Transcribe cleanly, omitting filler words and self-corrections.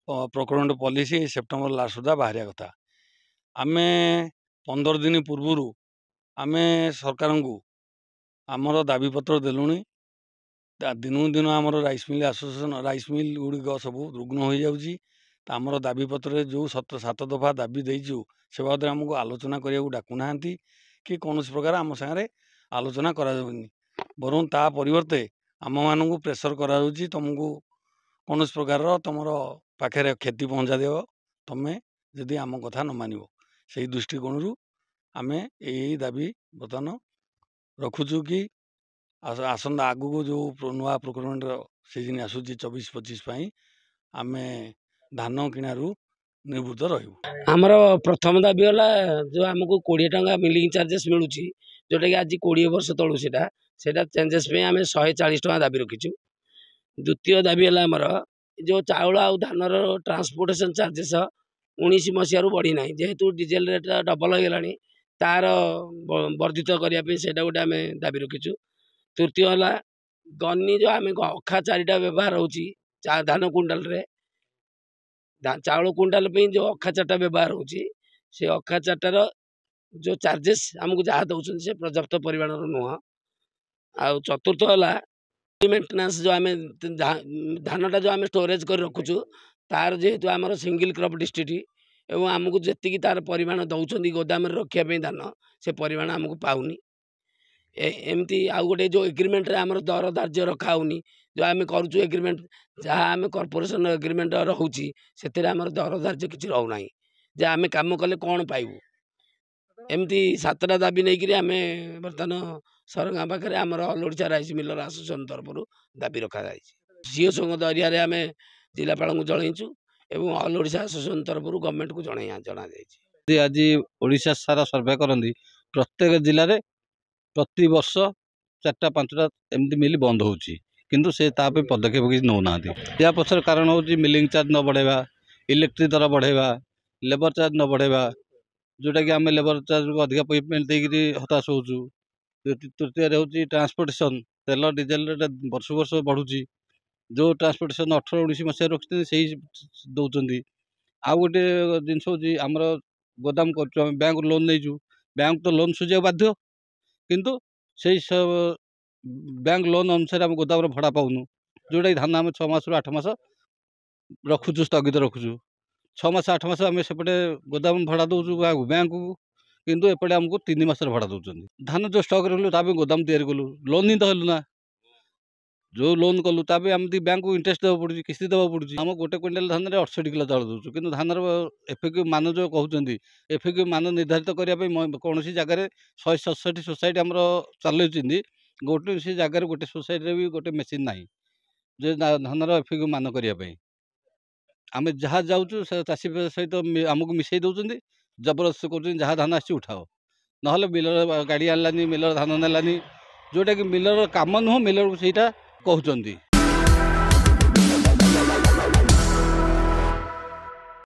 Procurement policy September last ସୁଦ୍ଧା ବାହାରିବା କଥା। ଆମେ 15 ଦିନ ପୂର୍ବରୁ ଆମେ ସରକାରଙ୍କୁ ଆମର ଦାବିପତ୍ର ଦେଲୁଣି। ଦିନକୁ ଦିନ ଆମର rice mill association rice mill ଗୁଡ଼ିକ ସବୁ ରୁଗ୍ଣ ହୋଇଯାଉଛି। ଆମର ଦାବିପତ୍ରରେ ଯେଉଁ 7 ଦଫା ଦାବି ଦେଇଛୁ ସେ ବାବଦରେ ଆମକୁ ଆଲୋଚନା କରିବାକୁ ଡାକୁନାହାନ୍ତି କି କୌଣସି ପ୍ରକାର ଆମ ସାଙ୍ଗରେ ଆଲୋଚନା କରାଯାଉନି। ବରଂ ତା ପରିବର୍ତ୍ତେ ଆମମାନଙ୍କୁ ପ୍ରେସର କରାଯାଉଛି, ତୁମକୁ କୌଣସି ପ୍ରକାରର ତୁମର ପାଖରେ କ୍ଷତି ପହଞ୍ଚାଦେବ ତୁମେ ଯଦି ଆମ କଥା ନ ମାନିବ। ସେହି ଦୃଷ୍ଟିକୋଣରୁ ଆମେ ଏହି ଦାବି ବର୍ତ୍ତମାନ ରଖୁଛୁ କି ଆସନ୍ତା ଆଗକୁ ଯେଉଁ ନୂଆ ପ୍ରୋକ୍ୟୁରମେଣ୍ଟର ସିଜିନ୍ ଆସୁଛି 24-25 ପାଇଁ ଆମେ ଧାନ କିଣାରୁ ନିବୃତ୍ତ ରହିବୁ। ଆମର ପ୍ରଥମ ଦାବି ହେଲା ଯେଉଁ ଆମକୁ 20 ଟଙ୍କା ମିଲିଂ ଚାର୍ଜେସ୍ ମିଳୁଛି, ଯେଉଁଟାକି ଆଜି 20 ବର୍ଷ ତଳୁ ସେଇଟା ଚେଞ୍ଜେସ୍ ପାଇଁ ଆମେ 140 ଟଙ୍କା ଦାବି ରଖିଛୁ। ଦ୍ୱିତୀୟ ଦାବି ହେଲା ଆମର ଯେଉଁ ଚାଉଳ ଆଉ ଧାନର ଟ୍ରାନ୍ସପୋର୍ଟେସନ୍ ଚାର୍ଜେସ୍ 19 ମସିହାରୁ ବଢ଼ିନାହିଁ, ଯେହେତୁ ଡିଜେଲ ରେଟ୍ ଡବଲ ହୋଇଗଲାଣି, ତାର ବର୍ଦ୍ଧିତ କରିବା ପାଇଁ ସେଇଟା ଗୋଟେ ଆମେ ଦାବି ରଖିଛୁ। ତୃତୀୟ ହେଲା ଗନି ଯେଉଁ ଆମେ ଅଖା 4ଟା ବ୍ୟବହାର ହେଉଛି ଧାନ କୁଇଣ୍ଟାଲରେ, ଚାଉଳ କୁଇଣ୍ଟାଲ ପାଇଁ ଯେଉଁ ଅଖା 4ଟା ବ୍ୟବହାର ହେଉଛି, ସେ ଅଖା 4ଟାର ଯେଉଁ ଚାର୍ଜେସ୍ ଆମକୁ ଯାହା ଦେଉଛନ୍ତି ସେ ପର୍ଯ୍ୟାପ୍ତ ପରିମାଣର ନୁହଁ। ଆଉ ଚତୁର୍ଥ ହେଲା ମେଣ୍ଟେନାନ୍ସ, ଯେଉଁ ଆମେ ଧାନଟା ଯେଉଁ ଆମେ ଷ୍ଟୋରେଜ୍ କରି ରଖୁଛୁ, ତାର ଯେହେତୁ ଆମର ସିଙ୍ଗଲ କ୍ରପ୍ ଡିଷ୍ଟ୍ରିକ୍ଟ ଏବଂ ଆମକୁ ଯେତିକି ତାର ପରିମାଣ ଦେଉଛନ୍ତି ଗୋଦାମରେ ରଖିବା ପାଇଁ ଧାନ, ସେ ପରିମାଣ ଆମକୁ ପାଉନି। ଏମିତି ଆଉ ଗୋଟେ ଯେଉଁ ଏଗ୍ରିମେଣ୍ଟରେ ଆମର ଦର ଧାର୍ଯ୍ୟ ରଖା ହେଉନି, ଯେଉଁ ଆମେ କରୁଛୁ ଏଗ୍ରିମେଣ୍ଟ, ଯାହା ଆମେ କର୍ପୋରେସନ ଏଗ୍ରିମେଣ୍ଟ ରହୁଛି ସେଥିରେ ଆମର ଦର ଧାର୍ଯ୍ୟ କିଛି ରହୁନାହିଁ, ଯେ ଆମେ କାମ କଲେ କ'ଣ ପାଇବୁ। ଏମିତି 7ଟା ଦାବି ନେଇକରି ଆମେ ବର୍ତ୍ତମାନ ସରକାରଙ୍କ ପାଖରେ ଆମର all Odisha rice miller association ତରଫରୁ ଦାବି ରଖାଯାଇଛି। ସିଓଙ୍କ ଜରିଆରେ ଆମେ ଜିଲ୍ଲାପାଳଙ୍କୁ ଜଣାଇଛୁ ଏବଂ ଅଲ୍ ଓଡ଼ିଶା ଆସୋସିଏସନ୍ ତରଫରୁ ଗଭର୍ଣ୍ଣମେଣ୍ଟକୁ ଜଣାଯାଇଛି। ଆଜି ଓଡ଼ିଶା ସାରା ସର୍ଭେ କରନ୍ତି, ପ୍ରତ୍ୟେକ ଜିଲ୍ଲାରେ ପ୍ରତିବର୍ଷ 4ଟା-5ଟା ଏମିତି ମିଲ୍ ବନ୍ଦ ହେଉଛି, କିନ୍ତୁ ସେ ତା ପାଇଁ ପଦକ୍ଷେପ କିଛି ନେଉନାହାନ୍ତି। ଏହା ପଛରେ କାରଣ ହେଉଛି ମିଲିଂ ଚାର୍ଜ ନ ବଢ଼ାଇବା, ଇଲେକ୍ଟ୍ରିକ୍ ଦର ବଢ଼ାଇବା, ଲେବର ଚାର୍ଜ ନ ବଢ଼ାଇବା, ଯେଉଁଟାକି ଆମେ ଲେବର ଚାର୍ଜକୁ ଅଧିକା ପେମେଣ୍ଟ ଦେଇକରି ହତାଶ ହେଉଛୁ। ତୃତୀୟରେ ହେଉଛି ଟ୍ରାନ୍ସପୋର୍ଟେସନ୍, ତେଲ ଡିଜେଲ ରେଟ୍ ବର୍ଷକୁ ବର୍ଷ ବଢ଼ୁଛି। ଯେଉଁ ଟ୍ରାନ୍ସପୋର୍ଟେସନ୍ 18-19 ମସିହାରେ ରଖିଛନ୍ତି ସେଇ ଦେଉଛନ୍ତି। ଆଉ ଗୋଟେ ଜିନିଷ ହେଉଛି ଆମର ଗୋଦାମ କରୁଛୁ, ଆମେ ବ୍ୟାଙ୍କରୁ ଲୋନ୍ ନେଇଛୁ, ବ୍ୟାଙ୍କ ତ ଲୋନ୍ ସୁଝିବାକୁ ବାଧ୍ୟ, କିନ୍ତୁ ସେଇ ବ୍ୟାଙ୍କ ଲୋନ୍ ଅନୁସାରେ ଆମେ ଗୋଦାମରେ ଭଡ଼ା ପାଉନୁ। ଯେଉଁଟାକି ଧାନ ଆମେ 6 ମାସରୁ 8 ମାସ ରଖୁଛୁ, ସ୍ଥଗିତ ରଖୁଛୁ। 6 ମାସ 8 ମାସ ଆମେ ସେପଟେ ଗୋଦାମ ଭଡ଼ା ଦେଉଛୁ ବ୍ୟାଙ୍କକୁ, କିନ୍ତୁ ଏପଟେ ଆମକୁ 3 ମାସର ଭଡ଼ା ଦେଉଛନ୍ତି। ଧାନ ଯେଉଁ ଷ୍ଟକ୍ ରଖିଲୁ ତା ପାଇଁ ଗୋଦାମ ତିଆରି କଲୁ, ଲୋନ୍ ହିଁ ତ ହେଲୁ ନା। ଯେଉଁ ଲୋନ୍ କଲୁ ତା ପାଇଁ ଆମେ ବ୍ୟାଙ୍କକୁ ଇଣ୍ଟରେଷ୍ଟ ଦେବାକୁ ପଡ଼ୁଛି, କିସ୍ତି ଦେବାକୁ ପଡ଼ୁଛି। ଆମ ଗୋଟେ କ୍ୱିଣ୍ଟାଲ ଧାନରେ 68 କିଲୋ ଚାଉଳ ଦେଉଛୁ, କିନ୍ତୁ ଧାନର ଏଫଏକ୍ୟୁ ମାନ ଯେଉଁ କହୁଛନ୍ତି, ଏଫଏକ୍ୟୁ ମାନ ନିର୍ଦ୍ଧାରିତ କରିବା ପାଇଁ କୌଣସି ଜାଗାରେ 167 ସୋସାଇଟି ଆମର ଚାଲୁଛନ୍ତି, ଗୋଟେ ସେ ଜାଗାରେ ଗୋଟେ ସୋସାଇଟିରେ ବି ଗୋଟେ ମେସିନ୍ ନାହିଁ ଯେ ଧାନର ଏଫଏକ୍ୟୁ ମାନ କରିବା ପାଇଁ। ଆମେ ଯାହା ଯାଉଛୁ ସେ ଚାଷୀ ସହିତ ଆମକୁ ମିଶାଇ ଦେଉଛନ୍ତି, ଜବରଦସ୍ତି କରୁଛନ୍ତି, ଯାହା ଧାନ ଆସିଛି ଉଠାଅ, ନହେଲେ ମିଲର ଗାଡ଼ି ଆଣିଲାନି, ମିଲର ଧାନ ନେଲାନି, ଯେଉଁଟାକି ମିଲର କାମ ନୁହଁ, ମିଲରକୁ ସେଇଟା କହୁଛନ୍ତି।